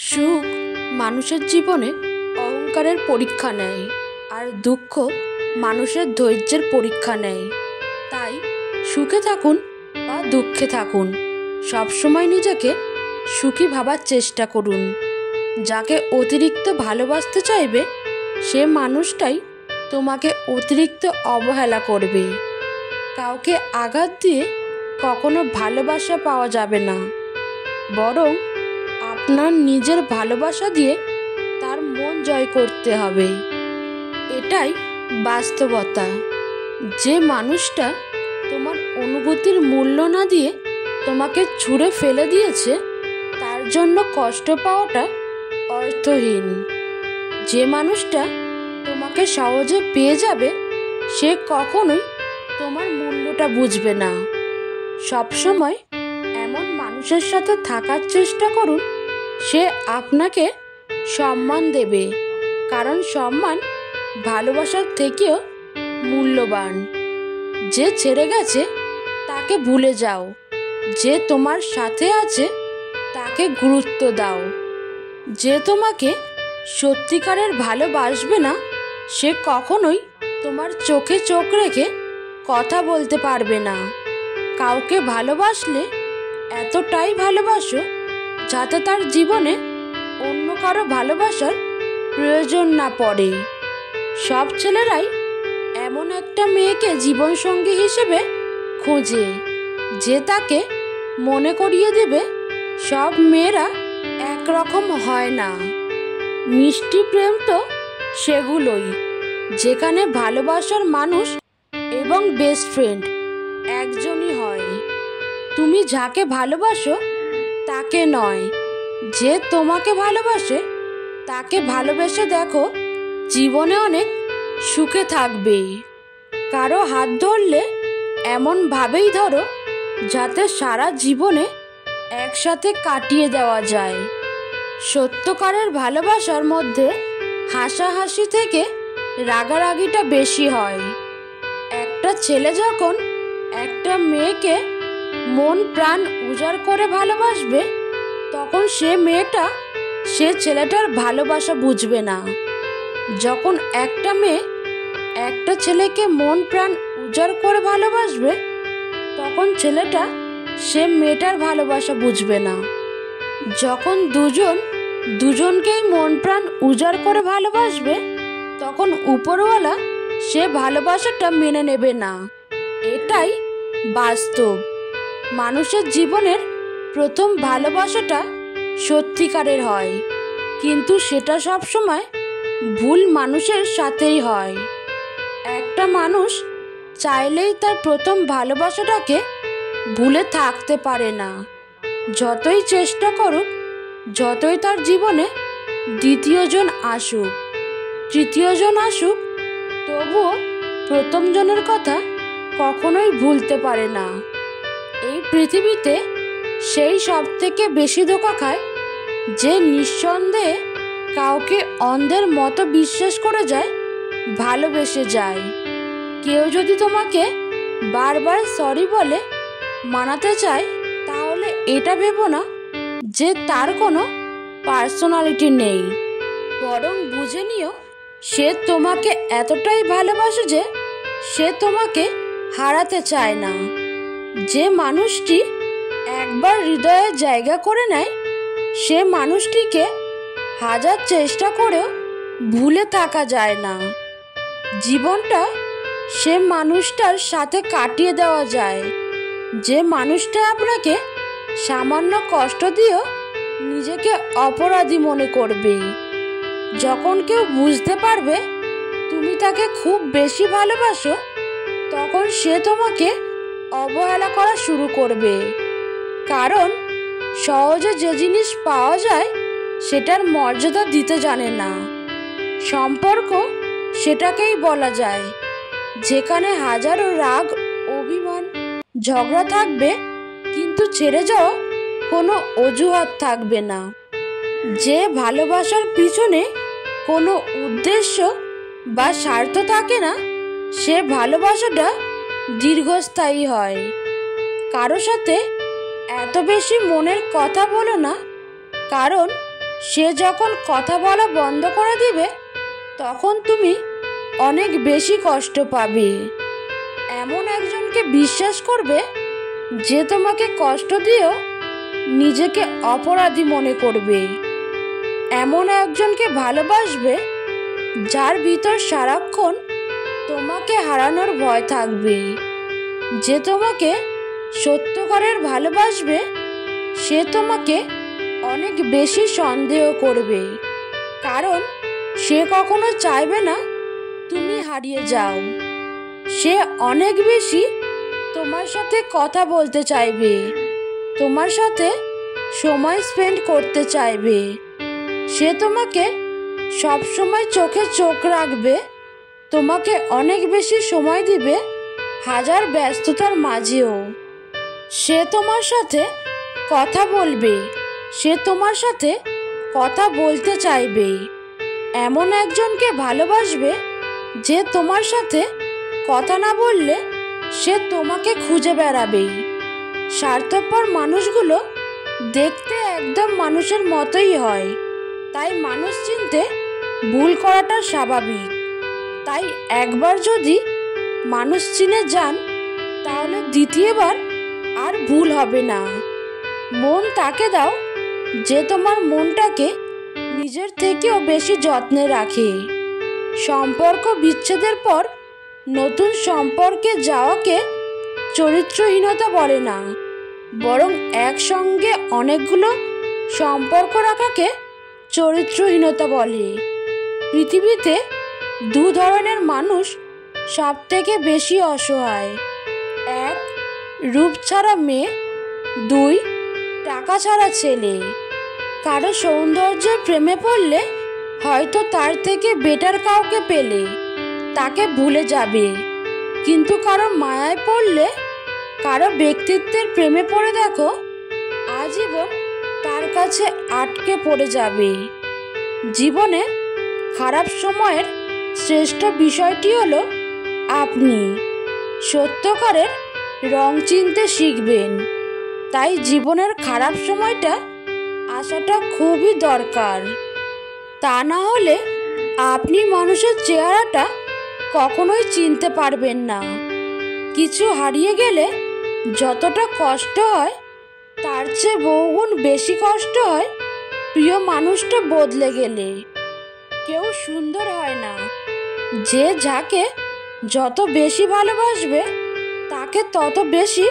সুখ মানুষের জীবনে অহংকারের পরীক্ষা নেয়, আর দুঃখ মানুষের ধৈর্যের পরীক্ষা নেয়। তাই সুখে থাকুন বা দুঃখে থাকুন, সবসময় নিজেকে সুখী ভাবার চেষ্টা করুন। যাকে অতিরিক্ত ভালোবাসতে চাইবে সে মানুষটাই তোমাকে অতিরিক্ত অবহেলা করবে। কাউকে আঘাত দিয়ে কখনো ভালোবাসা পাওয়া যাবে না, বরং আপনার নিজের ভালোবাসা দিয়ে তার মন জয় করতে হবে। এটাই বাস্তবতা। যে মানুষটা তোমার অনুভূতির মূল্য না দিয়ে তোমাকে ছুঁড়ে ফেলে দিয়েছে, তার জন্য কষ্ট পাওয়াটা অর্থহীন। যে মানুষটা তোমাকে সহজে পেয়ে যাবে সে কখনোই তোমার মূল্যটা বুঝবে না। সবসময় এমন মানুষের সাথে থাকার চেষ্টা করুন সে আপনাকে সম্মান দেবে, কারণ সম্মান ভালোবাসার থেকেও মূল্যবান। যে ছেড়ে গেছে তাকে ভুলে যাও, যে তোমার সাথে আছে তাকে গুরুত্ব দাও। যে তোমাকে সত্যিকারের ভালোবাসবে না সে কখনোই তোমার চোখে চোখ রেখে কথা বলতে পারবে না। কাউকে ভালোবাসলে এতটাই ভালোবাসো যাতে তার জীবনে অন্য কারো ভালোবাসার প্রয়োজন না পড়ে। সব ছেলেরাই এমন একটা মেয়েকে জীবনসঙ্গী হিসেবে খোঁজে যে তাকে মনে করিয়ে দেবে সব মেয়েরা একরকম হয় না। মিষ্টি প্রেম তো সেগুলোই যেখানে ভালোবাসার মানুষ এবং বেস্ট ফ্রেন্ড একজনই হয়। তুমি যাকে ভালোবাসো তাকে নয়, যে তোমাকে ভালোবাসে তাকে ভালোবেসে দেখো, জীবনে অনেক সুখে থাকবে। কারো হাত ধরলে এমনভাবেই ধরো যাতে সারা জীবনে একসাথে কাটিয়ে দেওয়া যায়। সত্যকারের ভালোবাসার মধ্যে হাসাহাসি থেকে রাগারাগিটা বেশি হয়। একটা ছেলে যখন একটা মেয়েকে মন প্রাণ উজাড় করে ভালোবাসবে তখন সে মেয়েটা সে ছেলেটার ভালোবাসা বুঝবে না। যখন একটা মেয়ে একটা ছেলেকে মন প্রাণ উজাড় করে ভালোবাসবে তখন ছেলেটা সে মেয়েটার ভালোবাসা বুঝবে না। যখন দুজনকেই মন প্রাণ উজাড় করে ভালোবাসবে তখন উপরওয়ালা সে ভালোবাসাটা মেনে নেবে না। এটাই বাস্তব। মানুষের জীবনের প্রথম ভালোবাসাটা সত্যিকারের হয়, কিন্তু সেটা সবসময় ভুল মানুষের সাথেই হয়। একটা মানুষ চাইলেই তার প্রথম ভালোবাসাটাকে ভুলে থাকতে পারে না। যতই চেষ্টা করুক, যতই তার জীবনে দ্বিতীয়জন আসুক, তৃতীয়জন আসুক, তবুও প্রথম জনের কথা কখনোই ভুলতে পারে না। এই পৃথিবীতে সেই সব থেকে বেশি ধোঁকা খায় যে নিঃসন্দেহে কাউকে অন্ধের মতো বিশ্বাস করে যায়, ভালোবেসে যায়। কেউ যদি তোমাকে বারবার সরি বলে মানাতে চায় তাহলে এটা ভেবো না যে তার কোনো পার্সোনালিটি নেই, বরং বুঝে নিও সে তোমাকে এতটাই ভালোবাসে যে সে তোমাকে হারাতে চায় না। যে মানুষটি একবার হৃদয়ে জায়গা করে নেয় সে মানুষটিকে হাজার চেষ্টা করেও ভুলে থাকা যায় না। জীবনটা সে মানুষটার সাথে কাটিয়ে দেওয়া যায় যে মানুষটা আপনাকে সামান্য কষ্ট দিয়েও নিজেকে অপরাধী মনে করবে। যখন কেউ বুঝতে পারবে তুমি তাকে খুব বেশি ভালোবাসো তখন সে তোমাকে অবহেলা করা শুরু করবে, কারণ সহজে যে জিনিস পাওয়া যায় সেটার মর্যাদা দিতে জানে না। সম্পর্ক সেটাকেই বলা যায় যেখানে হাজারো রাগ, অভিমান, ঝগড়া থাকবে কিন্তু ছেড়ে যাওয়া কোনো অজুহাত থাকবে না। যে ভালোবাসার পিছনে কোনো উদ্দেশ্য বা স্বার্থ থাকে না সে ভালোবাসাটা দীর্ঘস্থায়ী হয়। কারো সাথে এত বেশি মনের কথা বলো না, কারণ সে যখন কথা বলা বন্ধ করে দিবে তখন তুমি অনেক বেশি কষ্ট পাবে। এমন একজনকে বিশ্বাস করবে যে তোমাকে কষ্ট দিয়েও নিজেকে অপরাধী মনে করবে। এমন একজনকে ভালোবাসবে যার ভিতর সারাক্ষণ তোমাকে হারানোর ভয় থাকবে। যে তোমাকে সত্যিকারের ভালোবাসবে সে তোমাকে অনেক বেশি সন্দেহ করবে, কারণ সে কখনো চাইবে না তুমি হারিয়ে যাও। সে অনেক বেশি তোমার সাথে কথা বলতে চাইবে, তোমার সাথে সময় স্পেন্ড করতে চাইবে। সে তোমাকে সবসময় চোখে চোখ রাখবে, তোমাকে অনেক বেশি সময় দিবে হাজার ব্যস্ততার মাঝেও। সে তোমার সাথে কথা বলবে, সে তোমার সাথে কথা বলতে চাইবে। এমন একজনকে ভালোবাসবে যে তোমার সাথে কথা না বললে সে তোমাকে খুঁজে বেড়াবে। স্বার্থপর মানুষগুলো দেখতে একদম মানুষের মতোই হয়, তাই মানুষ চিনতে ভুল করাটা স্বাভাবিক। তাই একবার যদি মানুষ চিনে যান তাহলে দ্বিতীয়বার আর ভুল হবে না। মন তাকে দাও যে তোমার মনটাকে নিজের থেকেও বেশি যত্নে রাখে। সম্পর্ক বিচ্ছেদের পর নতুন সম্পর্কে যাওয়াকে চরিত্রহীনতা বলে না, বরং একসঙ্গে অনেকগুলো সম্পর্ক রাখাকে চরিত্রহীনতা বলে। পৃথিবীতে দু ধরনের মানুষ সব থেকে বেশি অসহায়। এক, রূপ ছাড়া মেয়ে। দুই, টাকা ছাড়া ছেলে। কারো সৌন্দর্যের প্রেমে পড়লে হয়তো তার থেকে বেটার কাউকে পেলে তাকে ভুলে যাবে, কিন্তু কারো মায়ায় পড়লে, কারো ব্যক্তিত্বের প্রেমে পড়ে দেখো আজীবন তার কাছে আটকে পড়ে যাবে। জীবনে খারাপ সময়ের শ্রেষ্ঠ বিষয়টি হলো আপনি সত্যকারের রং চিনতে শিখবেন। তাই জীবনের খারাপ সময়টা আসাটা খুবই দরকার, তা না হলে আপনি মানুষের চেহারাটা কখনোই চিনতে পারবেন না। কিছু হারিয়ে গেলে যতটা কষ্ট হয় তার চেয়ে বহুগুণ বেশি কষ্ট হয় প্রিয় মানুষটা বদলে গেলে। কেউ সুন্দর হয় না, যে যাকে যত বেশি ভালোবাসবে তাকে তত বেশি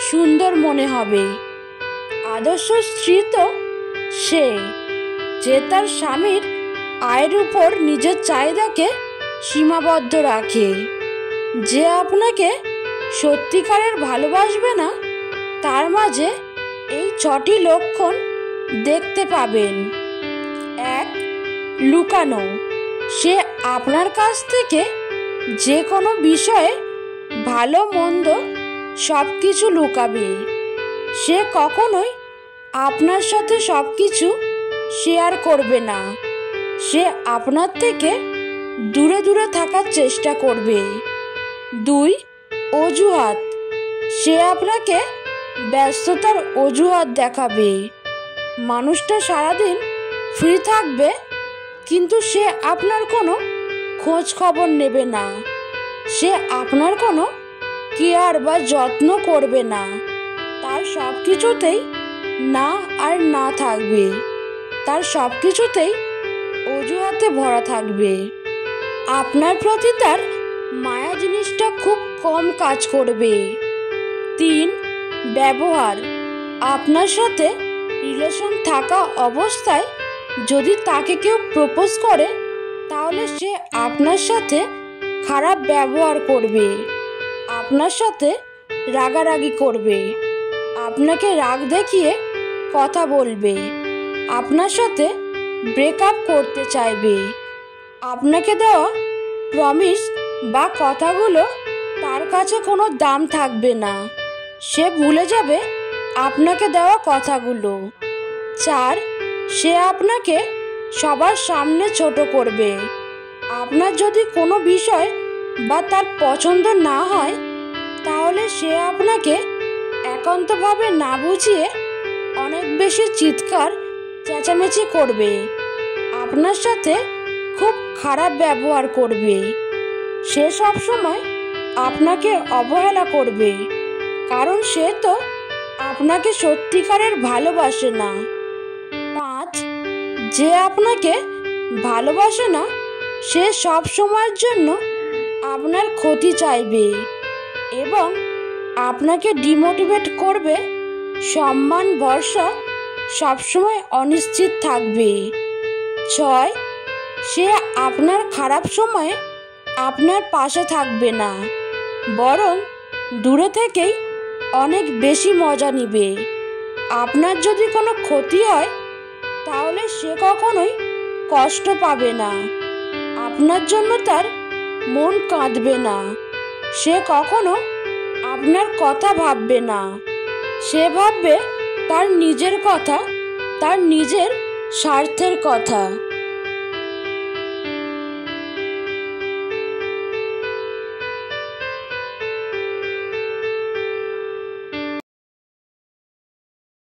সুন্দর মনে হবে। আদর্শ স্ত্রী তো সে যে তার স্বামীর আয়ের উপর নিজের চাহিদাকে সীমাবদ্ধ রাখে। যে আপনাকে সত্যিকারের ভালোবাসবে না তার মাঝে এই 6টি লক্ষণ দেখতে পাবেন। এক, লুকানো। সে আপনার কাছ থেকে যে কোনো বিষয়ে ভালো মন্দ সব কিছু লুকাবে। সে কখনোই আপনার সাথে সব কিছু শেয়ার করবে না। সে আপনার থেকে দূরে দূরে থাকার চেষ্টা করবে। দুই, অজুহাত। সে আপনাকে ব্যস্ততার অজুহাত দেখাবে। মানুষটা সারাদিন ফ্রি থাকবে কিন্তু সে আপনার কোনো খোঁজ খবর নেবে না। সে আপনার কোনো কেয়ার বা যত্ন করবে না। তার সব কিছুতেই না আর না থাকবে, তার সব কিছুতেই অজুহাতে ভরা থাকবে। আপনার প্রতি তার মায়া জিনিসটা খুব কম কাজ করবে। তিন, ব্যবহার। আপনার সাথে রিলেশন থাকা অবস্থায় যদি তাকে কেউ প্রপোজ করে তাহলে সে আপনার সাথে খারাপ ব্যবহার করবে, আপনার সাথে রাগারাগি করবে, আপনাকে রাগ দেখিয়ে কথা বলবে, আপনার সাথে ব্রেকআপ করতে চাইবে। আপনাকে দেওয়া প্রমিস বা কথাগুলো তার কাছে কোনো দাম থাকবে না, সে ভুলে যাবে আপনাকে দেওয়া কথাগুলো। চার, সে আপনাকে সবার সামনে ছোট করবে। আপনার যদি কোনো বিষয় বা তার পছন্দ না হয় তাহলে সে আপনাকে একান্তভাবে না বুঝিয়ে অনেক বেশি চিৎকার চেঁচামেচি করবে, আপনার সাথে খুব খারাপ ব্যবহার করবে। সে সব সময় আপনাকে অবহেলা করবে, কারণ সে তো আপনাকে সত্যিকারের ভালোবাসে না। 5, যে আপনাকে ভালোবাসে না সে সব সময়ের জন্য আপনার ক্ষতি চাইবে এবং আপনাকে ডিমোটিভেট করবে। সম্মান ভরসা সবসময় অনিশ্চিত থাকবে। 6, সে আপনার খারাপ সময়ে আপনার পাশে থাকবে না, বরং দূরে থেকেই অনেক বেশি মজা নেবে। আপনার যদি কোনো ক্ষতি হয় তাহলে সে কখনোই কষ্ট পাবে না। আপনার জন্য তার মন কাঁদবে না। সে কখনো আপনার কথা ভাববে না। সে ভাববে তার নিজের কথা, তার নিজের স্বার্থের কথা।